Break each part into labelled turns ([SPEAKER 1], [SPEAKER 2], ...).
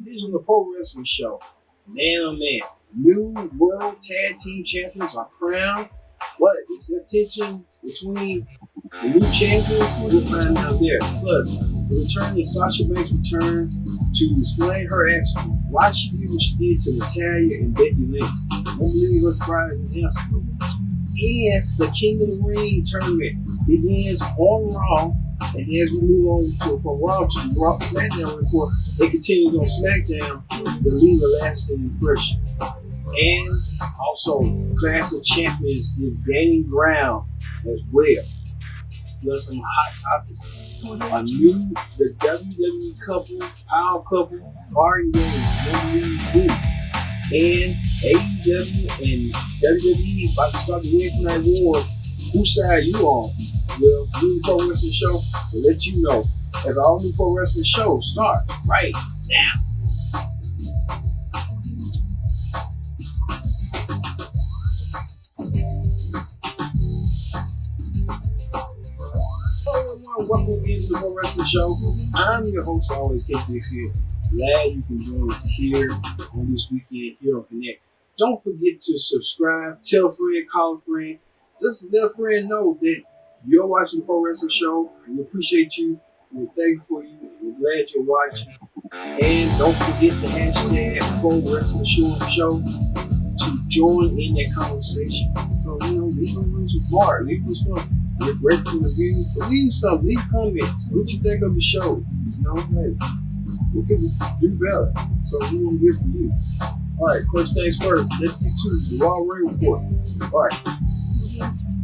[SPEAKER 1] division of the Pro Wrestling Show. Man oh man, new World Tag Team Champions are crowned. What is the tension between the new champions? We'll find out there. Plus, the return of Sasha Banks return to explain her actions, why she did what she did to Natalya and Becky Lynch. Won't believe her surprise announcement. And the King of the Ring tournament begins on Raw. And as we move on from Raw to the Raw SmackDown report, it continues on SmackDown to leave a lasting impression. And also, Clash of Champions is gaining ground as well. Plus some hot topics. The WWE couple, Power couple, Harden Games, and AEW and WWE about to start the Wednesday Night War. Whose side you on? Well, New Pro Wrestling Show will let you know as all New Pro Wrestling shows start right now. Hello everyone, welcome again to the Pro Wrestling Show. I'm your host, always KPX here. Glad you can join us here on this weekend here on Connect. Don't forget to subscribe, tell a friend, call a friend. Just let a friend know that you're watching the Pro Wrestling Show. We appreciate you. We're thankful for you. We're glad you're watching. And don't forget the hashtag Pro Wrestling Show to join in that conversation. So, leave a remark, leave us one. We're grateful to you. Leave something, leave comments. What you think of the show? Hey, we can do better. So we want to hear from you. All right, first things first. Let's get to the Raw Ring report. All right.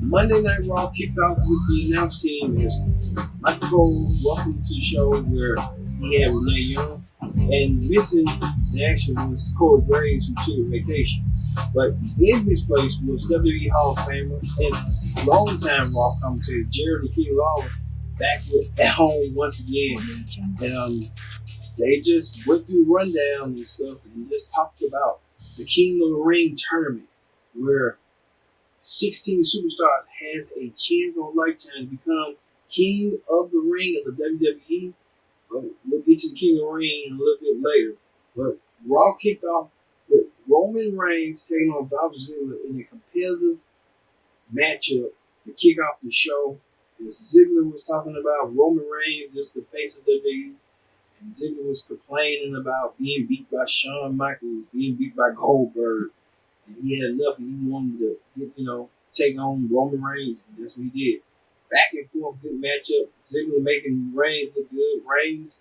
[SPEAKER 1] Monday Night Raw kicked off with the announced team as Michael Cole welcome to the show where he had Renee Young, and missing the action was Corey Graves who took a vacation. But in his place was WWE Hall of Famer and longtime Raw commentator Jerry the King Lawler back at home once again. And they just went through rundown and stuff and just talked about the King of the Ring tournament where 16 superstars has a chance on a lifetime to become King of the Ring of the WWE. But we'll get to the King of the Ring a little bit later. But Raw kicked off with Roman Reigns taking on Dolph Ziggler in a competitive matchup to kick off the show. As Ziggler was talking about Roman Reigns is the face of WWE. And Ziggler was complaining about being beat by Shawn Michaels, being beat by Goldberg. And he had enough and he wanted to take on Roman Reigns. And that's what he did. Back and forth, good matchup. Ziggler making Reigns look good. Reigns,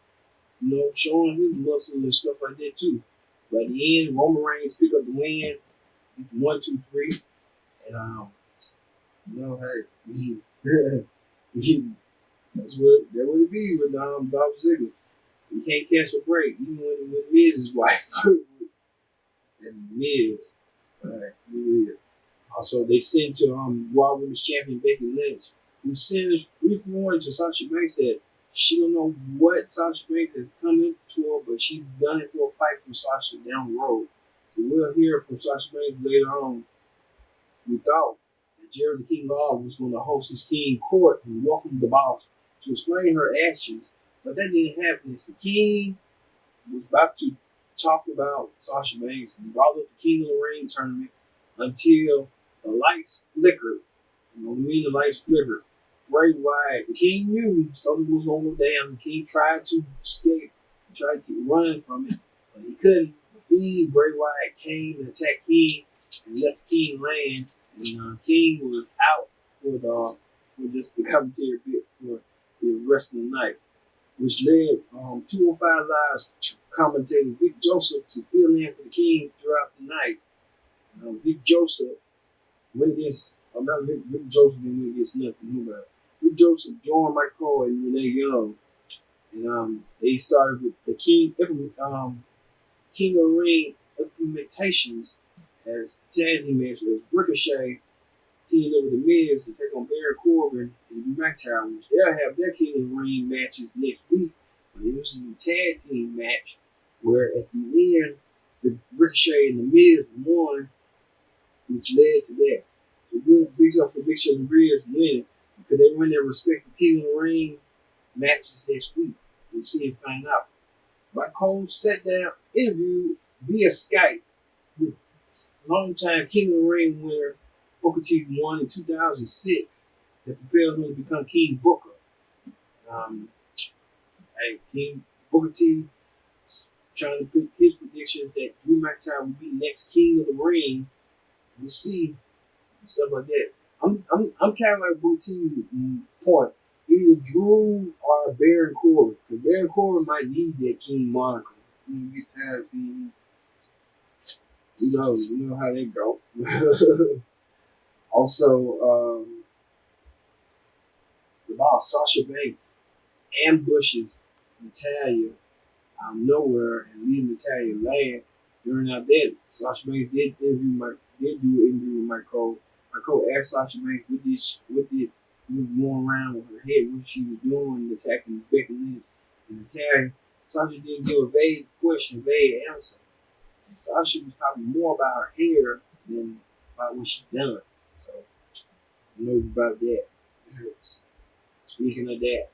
[SPEAKER 1] showing his muscle and stuff like that too. But at the end, Roman Reigns pick up the win. 1, 2, 3. And that's what it be with Dolph Ziggler. He can't catch a break, even when Miz's wife and Miz. Also, they sent to Raw Women's Champion Becky Lynch, who sends brief warning to Sasha Banks that she don't know what Sasha Banks is coming to her, but she's done it for a fight from Sasha down the road. So we'll hear from Sasha Banks later on. We thought that Jerry the King Lawler was going to host his King Court and welcome the boss to explain her actions, but that didn't happen. As the King was about to talk about Sasha Banks and brought up the King of the Ring tournament until the lights flickered. The lights flickered. Bray Wyatt, the King knew something was going to go down. The King tried to escape, tried to run from it, but he couldn't. The Fiend, Bray Wyatt, came and attacked King and left King land. And King was out for just the commentary bit for the rest of the night, which led 205 Live's commentator Vic Joseph to fill in for the King throughout the night. Vic Joseph went against, Vic Joseph didn't win against nothing. Nobody. Vic Joseph joined Michael Cole and Renee Young, and they started with the King of the Ring implementations as tag team match was Ricochet teamed up with The Miz to take on Baron Corbin and Drew McIntyre, which they'll have their King of the Ring matches next week. But it was a tag team match where at the end, the Ricochet and The Miz won, which led to that. So good big stuff for Big Show and Miz winning because they win their respective King of the Ring matches next week. We'll see and find out. But Cole sat down interview via Skype with longtime King of the Ring winner Booker T won in 2006 that propelled him to become King Booker. Um, King Booker T trying to put his predictions that Drew McIntyre will be next King of the Ring. We'll see stuff like that. I'm kind of like Booker T's point. Either Drew or Baron Corbin, because Baron Corbin might need that King moniker. You get tired of seeing, you know how they go. Also, the boss Sasha Banks ambushes Natalya out of nowhere and leaves Natalya land during that dead. Sasha Banks did do an interview with Mike Cole. Mike Cole asked Sasha Banks what did going around with her head, what she was doing, attacking Becky Lynch and Natalya. Sasha didn't give a vague answer. Sasha was talking more about her hair than about what she done. So I know about that. Speaking of that,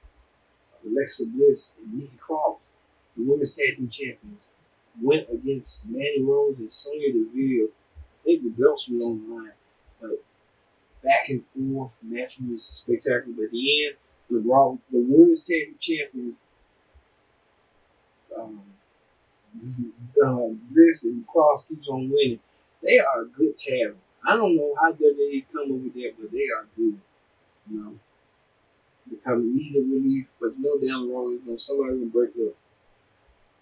[SPEAKER 1] Alexa Bliss and Nikki Cross, the women's tag team champions, went against Mandy Rose and Sonya Deville. I think the belts were on the line, but back and forth, match was spectacular. But at the end, the women's tag team champions, Bliss and Cross keeps on winning. They are a good tag. I don't know how they come up with that, but they are good. You know, they come neither relief, but down the road, somebody will break up.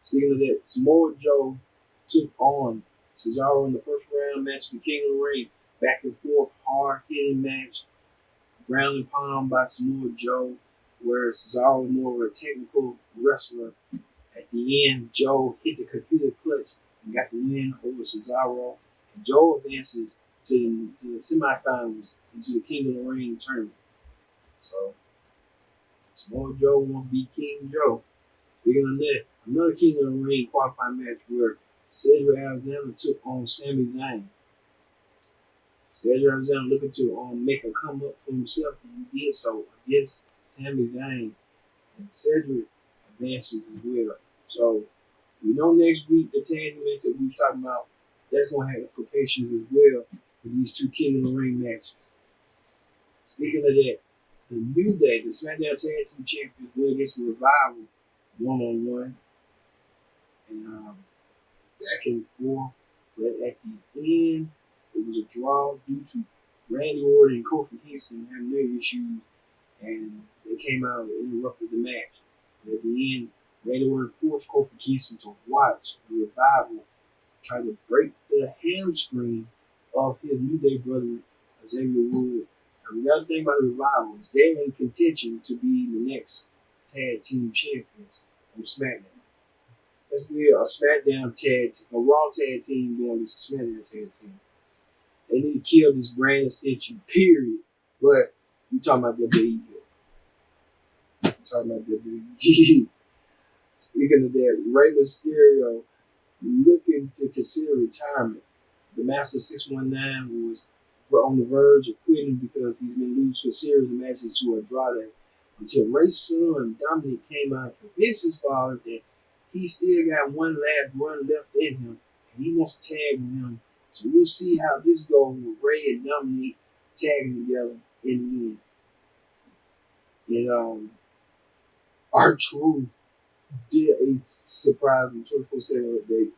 [SPEAKER 1] Speaking of that, Samoa Joe took on Cesaro in the first round match of the King of the Ring. Back and forth, hard hitting match. Ground and pound by Samoa Joe, where Cesaro was more of a technical wrestler. At the end, Joe hit the computer clutch and got the win over Cesaro. And Joe advances to the semifinals into the King of the Ring tournament. So, Samoa Joe won't be King Joe. Speaking of that, another King of the Ring qualifying match where Cedric Alexander took on Sami Zayn. Cedric Alexander looking to make a come up for himself, and he did so against Sami Zayn. And Cedric advances as well. So we know next week the tag match that we was talking about, that's going to have implications as well for these two King of the Ring matches. Speaking of that, the New Day, the SmackDown Tag Team Champions, went against the Revival one-on-one. And back and forth. But at the end, it was a draw due to Randy Orton and Kofi Kingston having their issues. And they came out and interrupted the match. But at the end, Randy Orton forced Kofi Kingston to watch the Revival try to break the hamstring of his New Day brother, Xavier Woods. And the other thing about the Revival is they're in contention to be the next tag team champions on SmackDown. Let's be a SmackDown a Raw tag team going against a SmackDown tag team. They need to kill this brand extension, period. But we talking about WWE. Speaking of that, Rey Mysterio looking to consider retirement. The Master 619 was on the verge of quitting because he's been losing a series of matches to Andrade until Rey's son Dominic came out and convinced his father that he still got one last run left in him and he wants to tag with him. So we'll see how this goes with Rey and Dominic tagging together in the end. And R-Truth did a surprising 24/7 update.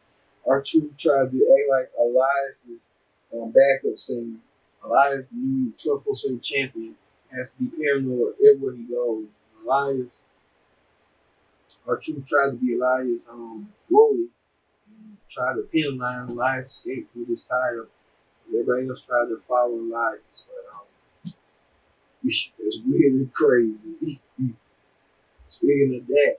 [SPEAKER 1] R-Truth tried to act like Elias's backup singer. Elias, the new 24/7 champion, has to be paranoid everywhere he goes. Elias, R-Truth tried to be Elias' roadie and tried to penalize Elias escape with his title. Everybody else tried to follow Elias, but that's really crazy. Speaking of that,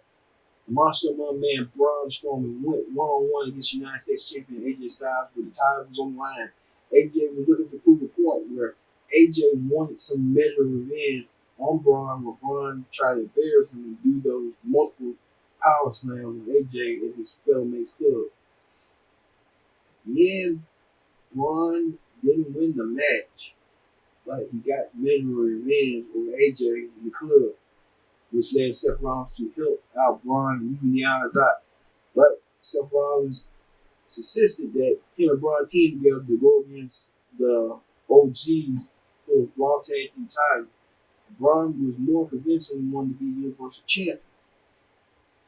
[SPEAKER 1] the Monster Among Man Braun Strowman went one-on-one against United States champion AJ Styles, but the title was on the line. AJ was looking to prove a point where AJ wanted some measure of revenge on Braun, where Braun tried to embarrass him and do those multiple power slams on AJ in his fellow mates club. At the end, Braun didn't win the match, but he got measure of revenge over AJ in the club, which led Seth Rollins to help out Braun and even the odds out. But Seth Rollins insisted that him and Braun team together to go against the OGs for the Raw Tag Team titles. Braun was more convincing and wanted to be Universal Champion.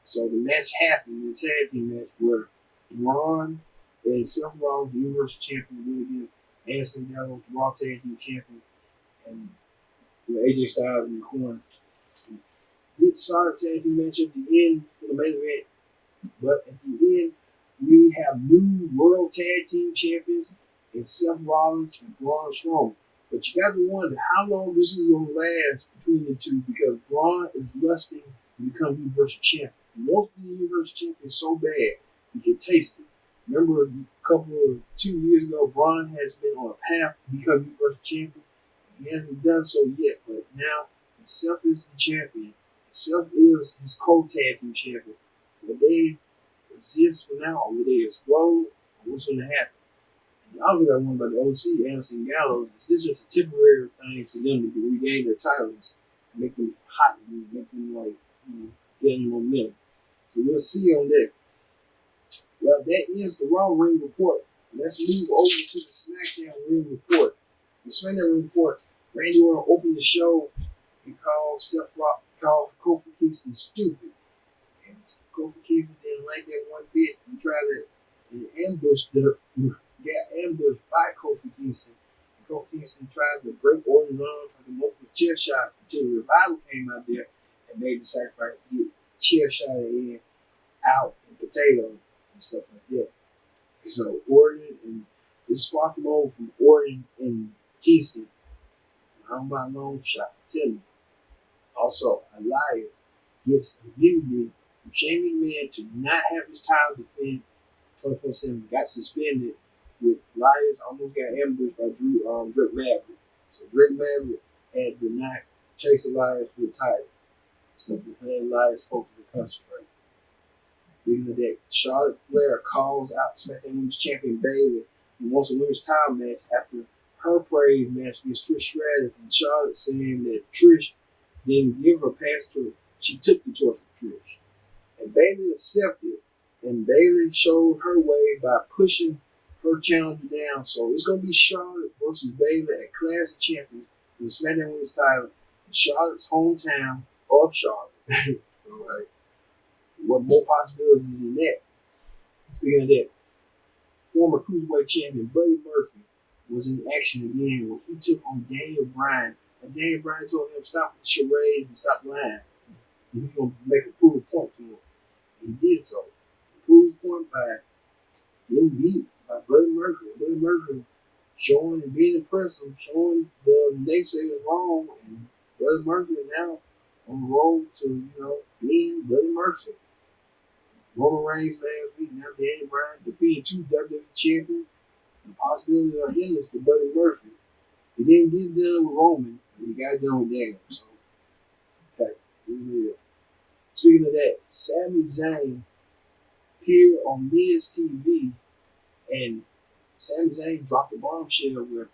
[SPEAKER 1] So the match happened, the tag team match, where Braun and Seth Rollins, Universal Champion, went against Anderson Gallows, Raw Tag Team Champion, and with AJ Styles in the corner. Good solid tag team match at the end for the main event. But at the end, we have new World Tag Team Champions in Seth Rollins and Braun Strowman. But you got to wonder how long this is going to last between the two, because Braun is lusting to become Universal Champion. He wants to be Universal Champion so bad he can taste it. Remember, 2 years ago, Braun has been on a path to become Universal Champion. He hasn't done so yet, but now Seth is the champion. Seth is his co-tag team champion. Will they exist for now, or will they explode, or what's going to happen? And I also got one about the OC, Anderson Gallows. Is this just a temporary thing for them to regain their titles and make them hot and make them getting momentum? So we'll see on that. Well, that is the Raw Ring Report. Let's move over to the SmackDown Ring Report. The SmackDown Ring Report, Randy Orton opened the show and called Kofi Kingston stupid. And Kofi Kingston didn't like that one bit. He tried to got ambushed by Kofi Kingston. And Kofi Kingston tried to break Orton's arm for the multiple chair shots until the Revival came out there and made the sacrifice to get chair shot in, out, and potato and stuff like that. So Orton, and it's far from over from Orton and Kingston. I'm by a long shot. Tell me. Also, Elias gets immunity from Shane McMahon to not have his title defend 24/7. Got suspended with Elias, almost got ambushed by Drake Maverick. So Drake Maverick had to not chase Elias for the title. So to let Elias focus and concentrate. Speaking of that, Charlotte Flair calls out SmackDown Women's Champion Bayley and wants a women's title match after her praise match against Trish Stratus, and Charlotte saying that Trish didn't give her pass to her. She took the torch from Trish. And Bayley accepted, and Bayley showed her way by pushing her challenger down. So it's going to be Charlotte versus Bayley at Clash of Champions for the SmackDown Women's title in Charlotte's hometown of Charlotte. So, what more possibilities than that? Speaking of that, former Cruiserweight champion Buddy Murphy was in action again when he took on Daniel Bryan. And Daniel Bryan told him stop with the charades and stop lying. And he's going to make a proof point to him. And he did so. He proved his point by getting beat by Buddy Murphy. Buddy Murphy showing and being impressive, showing the naysayers wrong. And Buddy Murphy is now on the road to, being Buddy Murphy. Roman Reigns last week, now Daniel Bryan defeated 2 WWE champions. The possibility of endless for Buddy Murphy. He didn't get done with Roman, but he got done with Daniel. So, that is real. Speaking of that, Sami Zayn appeared on Miz TV, and Sami Zayn dropped a bombshell where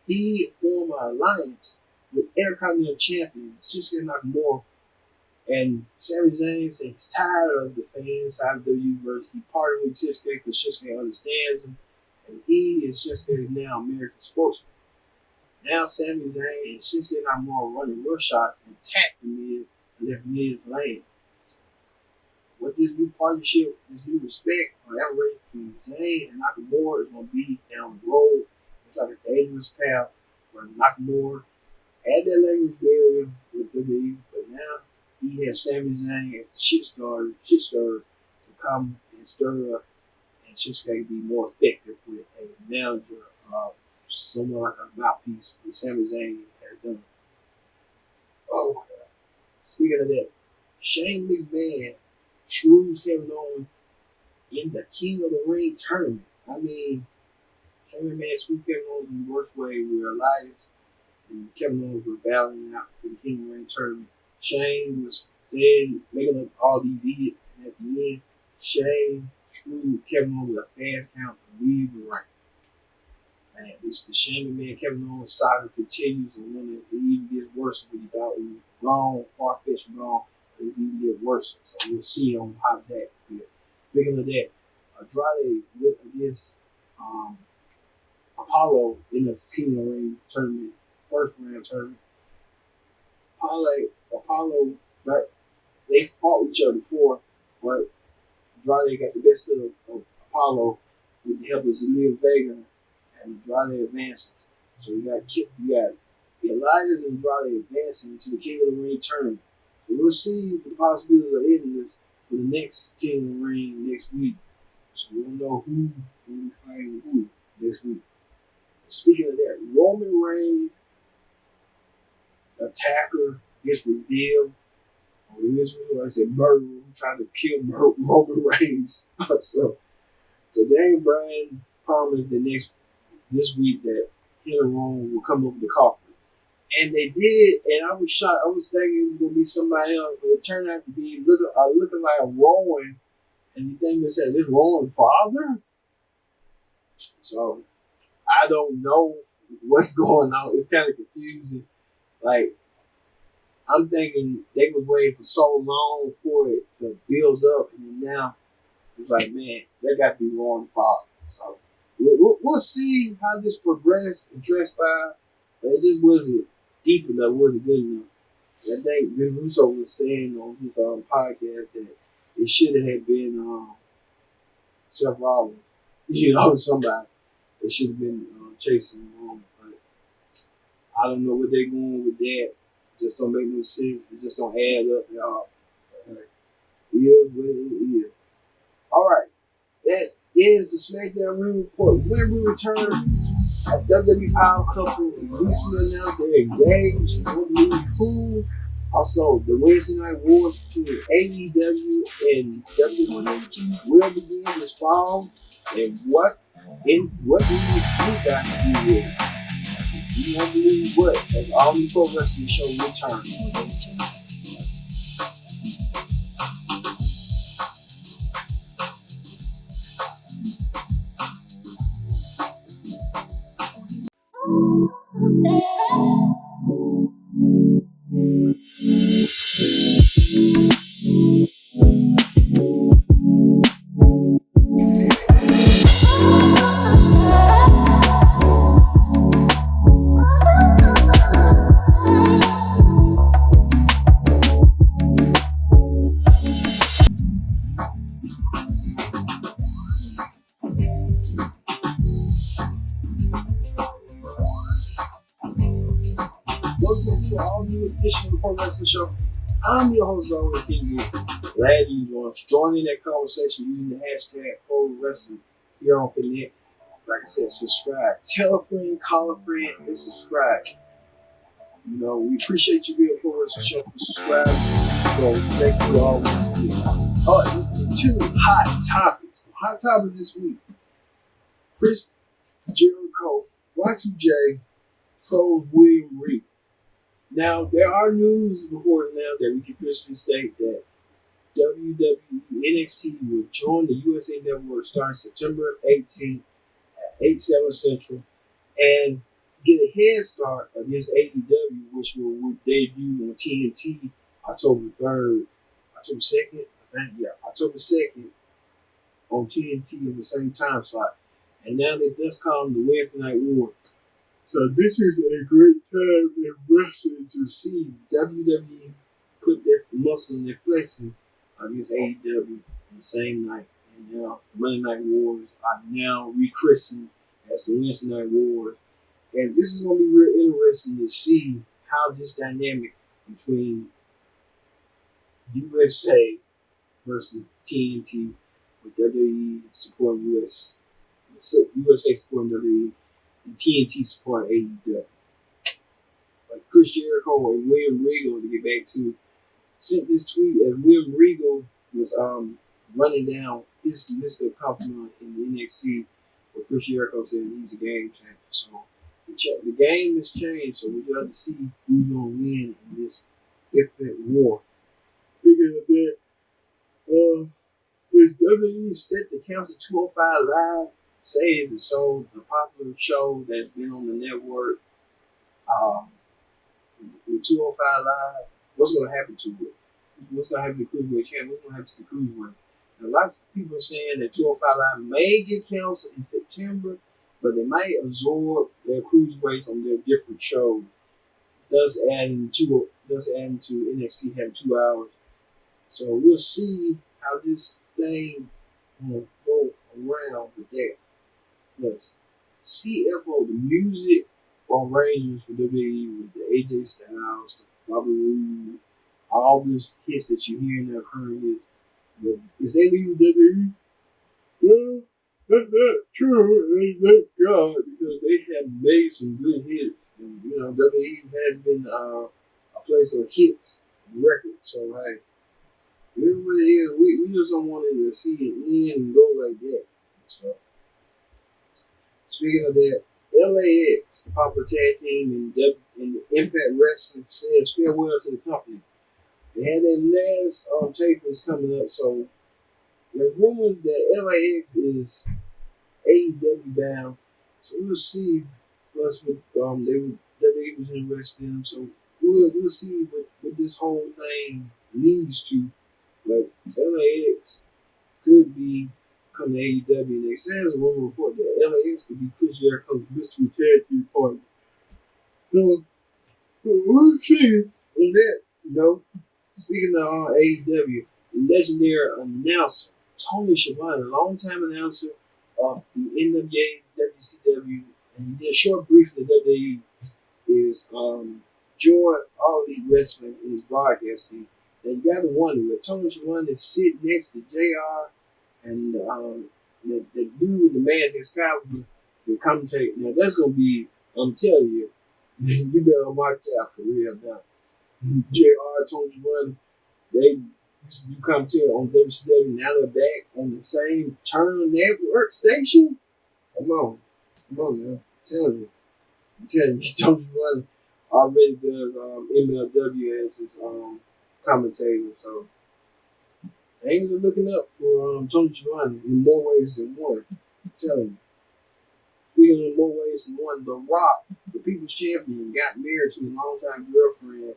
[SPEAKER 1] he formed an alliance with Intercontinental Champion Shinsuke Nakamura. And Sami Zayn said he's tired of the fans, tired of the universe. He partnered with Shinsuke because Shinsuke understands him. And he and Shinsuke is now American spokesman. Now Sami Zayn and Shinsuke Nakamura running real shots and attacked the Miz and left Miz lane. What this new partnership, this new respect, collaboration between Zayn and Nakamura is going to be down the road. It's like a dangerous path where Nakamura had that language barrier with WWE, but now he has Sami Zayn as the shit stirrer to come and stir up, and Shinsuke be more effective with a manager, someone like a mouthpiece, what Sami Zayn has done. Oh, God. Speaking of that, Shane McMahon screws Kevin Owens in the King of the Ring tournament. I mean, Shane McMahon screwed Kevin Owens in the worst way, where Elias and Kevin Owens were battling out for the King of the Ring tournament. Shane was saying, making up all these idiots, and at the end, Shane screwed Kevin Owens with a fast count to leave the ring. Man, this the Shane McMahon Kevin Owens saga continues, and when it even gets worse than what he thought it was gone, far-fetched gone, it's even get worse. So we'll see on how that feels. Speaking of that, Andrade went against um, Apollo in the King of the Ring tournament, first round tournament. Apollo, right? They fought each other before, but Andrade got the best of Apollo with the help of Zelina Vega, and Andrade advances. So we got Elias and Andrade advancing into the King of the Ring tournament. So we'll see the possibilities of ending this for the next King of the Ring next week. So we'll know who will be fighting who next week. Speaking of that, Roman Reigns attacker gets revealed. I said murderer who tried to kill Roman Reigns. So Daniel Bryan promised this week that him and Roman will come over the carpet. And they did, and I was shocked. I was thinking it was gonna be somebody else, but it turned out to be looking like a Rowan. And you think they said this Rowan father? So I don't know what's going on. It's kind of confusing. Like, I'm thinking they was waiting for so long for it to build up, and then now it's like, man, that got to be Rowan father. So we'll see how this progressed and transpired, but it just wasn't deep enough, wasn't good enough. And I think Vince Russo was saying on his podcast that it should have been Seth Rollins, somebody. It should have been chasing him, but I don't know what they're going with that. It just don't make no sense. It just don't add up at all. It is what it is. All right, that is the SmackDown Ring Report. When we return, a WWE Power couple recently announced they're engaged. Don't believe who. Also, the Wednesday Night Wars between AEW and WWE will begin this fall. And what NXT got to do with it? You won't believe what, as All the Pro Wrestling Show returns. Welcome to all new edition of the Pro Wrestling Show. I'm your host, always King. Glad you joining that conversation using the hashtag Pro Wrestling here on Connect. Like I said, subscribe. Tell a friend, call a friend, and subscribe. We appreciate you being a Pro Wrestling Show for subscribing. So thank you all once again. All right, let's get to hot topics. Hot topic this week: Chris Jericho, Y2J, trolls William Regal. Now, there are news reports now that we can officially state that WWE NXT will join the USA Network starting September 18th at 8/7 Central and get a head start against AEW, which will debut on TNT October 3rd, October 2nd, October 2nd on TNT at the same time slot. And now they've just come the Wednesday Night War. So this is a great time in wrestling to see WWE put their muscle and their flexing against AEW on the same night. And now Monday Night Wars are now rechristened as the Wednesday Night Wars. And this is going to be real interesting to see how this dynamic between USA versus TNT with WWE supporting USA supporting WWE and TNT supporting AEW. Like Chris Jericho and William Regal, to get back to, sent this tweet as William Regal was running down his list of compliments in the NXT, where Chris Jericho said he's a game changer. So the game has changed, so we'd love to see who's going to win in this infinite war. Speaking of that, is WWE set to cancel 205 Live? Say it's a show, the popular show that's been on the network. With 205 Live, what's going to happen to it? What's going to happen to the Cruiserweight Champion? What's going to happen to the Cruiserweight? Now, lots of people are saying that 205 Live may get canceled in September, but they might absorb their cruiserweights on their different shows, thus adding to NXT having 2 hours. So we'll see how this thing will go around with that. Plus, CFO, the music arrangements for WWE with the AJ Styles, the Bobby Roode, all these hits that you hear in their current hits. But is they leaving WWE? Well, that's not true. Thank God, because they have made some good hits. And, WWE has been a place of hits record. So, hey, this is what it is. We just don't want it to see it end and go like that. So, speaking of that, LAX, the popular tag team in the Impact Wrestling, says farewell to the company. They had their last tapings coming up, so there's rumors that LAX is AEW bound. So we'll see. Plus, with WWE was interested in them, so we'll see what this whole thing leads to. But LAX could be come to AEW. And it says a rumor report that LAX could be Chris Jericho's mystery tag team partner. So we'll see on that. Speaking of AEW, legendary announcer Tony Schiavone, longtime announcer of the NWA, WCW, and he did a short brief in the WWE, is joined All Elite Wrestling in his broadcast team. And you got to wonder, where Tony Schiavone is sitting next to JR and the dude with the mask and Skyward will commentate. Now that's gonna be, I'm telling you, you better watch out for real now. JR, Tony Schiavone, they used to do commentary on WCW. Now they're back on the same Turner Network station. Come on now. I'm telling you, Tony Schiavone already does MLW as his commentator. So things are looking up for Tony Schiavone in more ways than one. I'm telling you. Speaking of more ways than one, The Rock, the People's Champion, got married to a longtime girlfriend.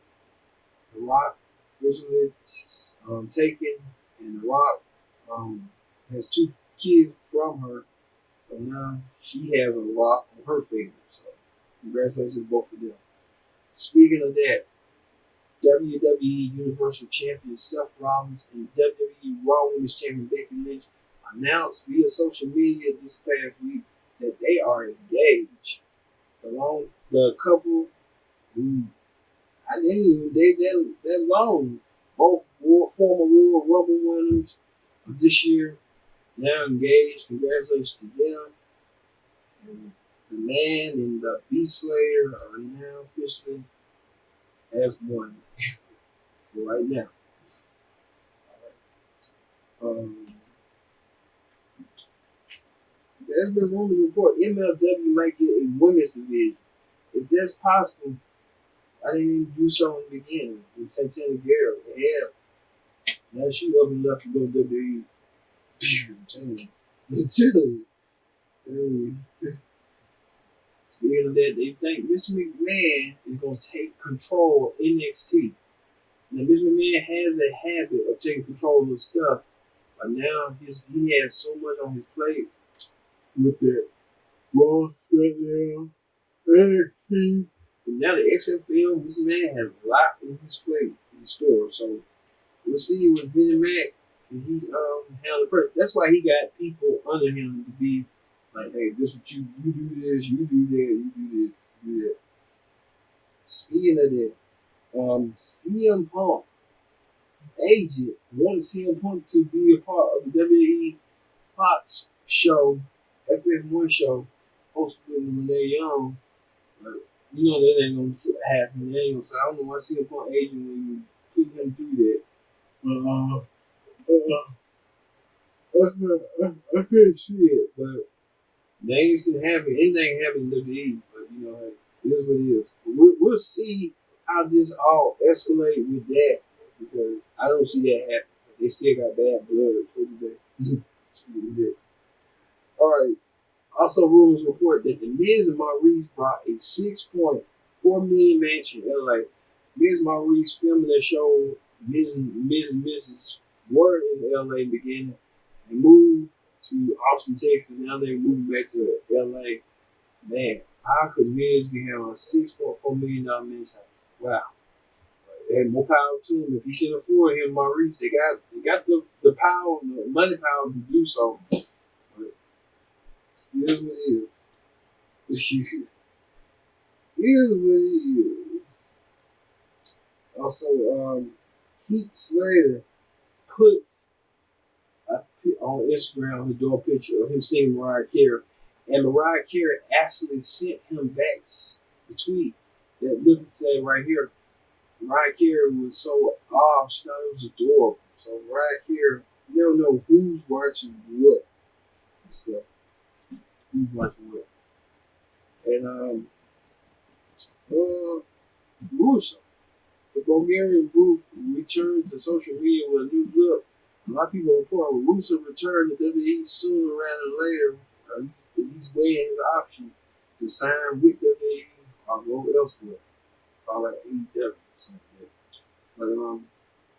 [SPEAKER 1] The Rock officially taken, and The Rock has 2 kids from her. So now she has a Rock on her finger. So congratulations to both of them. Speaking of that, WWE Universal Champion Seth Rollins and WWE Raw Women's Champion Becky Lynch announced via social media this past week that they are engaged. The couple who I didn't even date that long, both former Royal Rumble winners of this year, now engaged. Congratulations to them. And the Man and the Beast Slayer are now officially as one for right now. There's been rumors report MLW might get a women's division. If that's possible, I didn't even do so in the beginning with Santana Garrett. Yeah. Now she up and left to go to WWE. I'm telling you. Speaking of that, they think Miss McMahon is going to take control of NXT. Now, Miss McMahon has a habit of taking control of stuff, but now he has so much on his plate with that Raw, SmackDown, NXT. And now the XFL, Miss McMahon has a lot on his plate in store. So we'll see with Vinnie Mac and he handle the person. That's why he got people under him to be like, hey, this is what you do this, you do that, you do this, you do that. Speaking of that, CM Punk agent wanted CM Punk to be a part of the WWE Fox show, FS1 show, hosted with Renee Young. But you know that ain't gonna happen. So I don't know why CM Punk agent when you put him through that. I can't see it, but things can happen. Anything can happen in WWE, but it is what it is. We'll see how this all escalate with that, because I don't see that happen. They still got bad blood for today. All right. Also, rumors report that the Miz and Maurice bought a $6.4 million mansion in LA. Miz and Maurice filming their show, Miz and Mrs. were in LA beginning. and moved to Austin, Texas. Now they're moving back to LA. Man, how could Miz be having a $6.4 million men's house? Wow. And more power to him. If he can afford him, Maurice, they got the power, the money power to do so. But it is what it is. It is what it is. Also, Heath Slater puts on Instagram his door picture of him seeing Mariah Carey, and Mariah Carey actually sent him back the tweet that look and said right here. Mariah Carey was so she thought it was adorable. So Mariah Carey, you don't know who's watching what and stuff. Who's watching what. And Russo, the Bulgarian Booth, returned to social media with a new look. A lot of people report when Russo returned to WWE sooner rather than later. He's weighing his options to sign with WWE or go elsewhere. Probably like AEW or something like that. But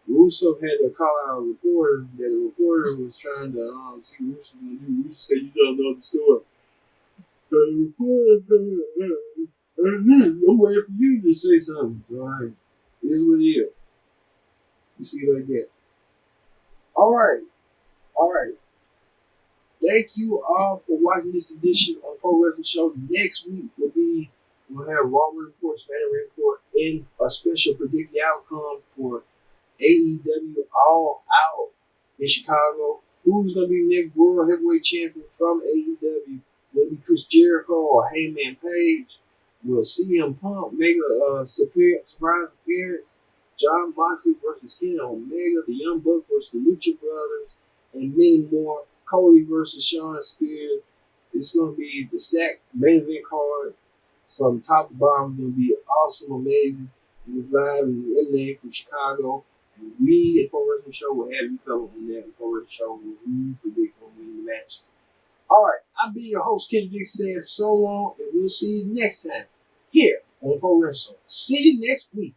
[SPEAKER 1] Russo had to call out a reporter that the reporter was trying to see what Russo was going to do. Russo said, "You don't know the story." So the reporter said, "I'm waiting for you to say something." All right. It is what it is. You see it like that. All right. All right. Thank you all for watching this edition of Pro Wrestling Show. Next week we'll have Raw Report, Spanner Report, and a special predict the outcome for AEW All Out in Chicago. Who's going to be next World Heavyweight Champion from AEW? Will it be Chris Jericho or Hangman Page? Will CM Punk make a surprise appearance? John Moxley versus Kenny Omega, the Young Bucks versus the Lucha Brothers, and many more. Cody versus Shawn Spears. It's going to be the stacked main event card from top to bottom. It's going to be awesome, amazing. It's live and emanating from Chicago. And we at Pro Wrestling Show will have you covered on that Pro Wrestling Show when we predict on winning the matches. All right, I've been your host, Kendrick says so long, and we'll see you next time here on Pro Wrestling. See you next week.